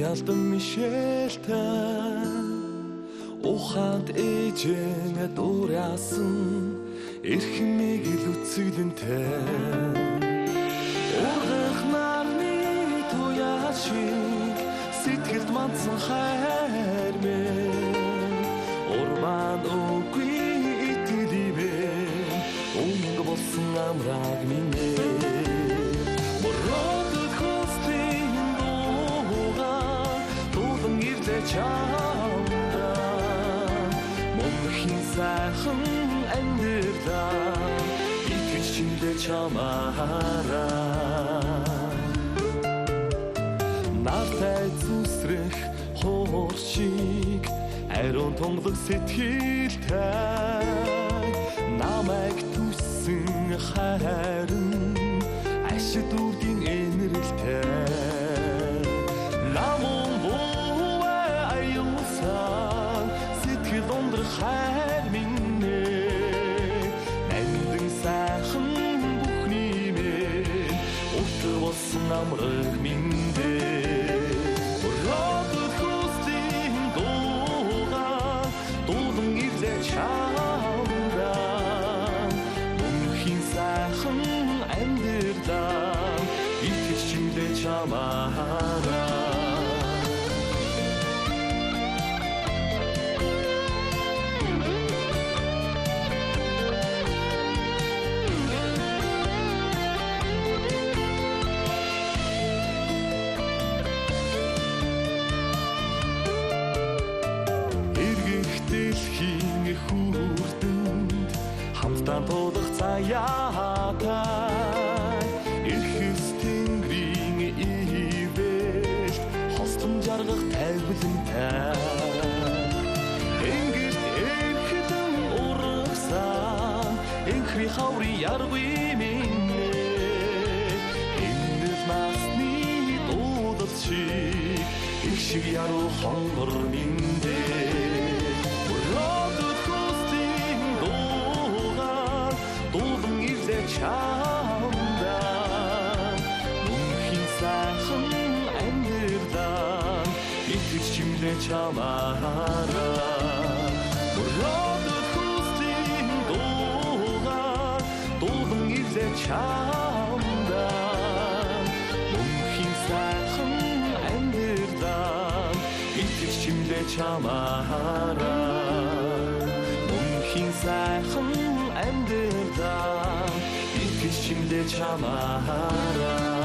алдан мишэлтэй ухаанд ээжэнэ дуурайсан эрхмийг л үцгэлэнтэй ургах нарны туяашиг сэтгэлд мандсан хайр мэн урман үгүй итгэливэ өнгө болсон амраг минь мородод хостын дууга тулан ирлээ чамда мөнхийн сайхан амьдралаа итгэж чиндээ чамаараа нартай зүсрэх хууршиг ариун тунгалаг сэтгэлтэй намайг түсэн хайрын ашид үргийн энэрэлтэй намун бууай аюулсан сэтгэл ундрах хайр минь нандин сайхан бүхний мэн урт болсон амраг минь мородод хостын дууга дуулан ирлээ чамда мөнхийн сайхан амьдралаа итгэж чиндээ чамаараа дэлхийн хүрдэнд хамтдаа тулах заяатай эрхэс тэнгэрийн ивэлт хостон жаргах тайвлантай энгэрт эрхэдэн урагсан энхри хаври яргүй минь энэс насны дуудал шиг их шиг яруу хонгор минь чамда мөнхийн сайхан амьдралаа итгэж чимлээ чамаараа мородод хостын дууга дуулан ирлээ чамда мөнхийн сайхан амьдралаа итгэж чимлээ чамаараа мөнхийн сайхан амьдралаа итгэж чимлээ чамаараа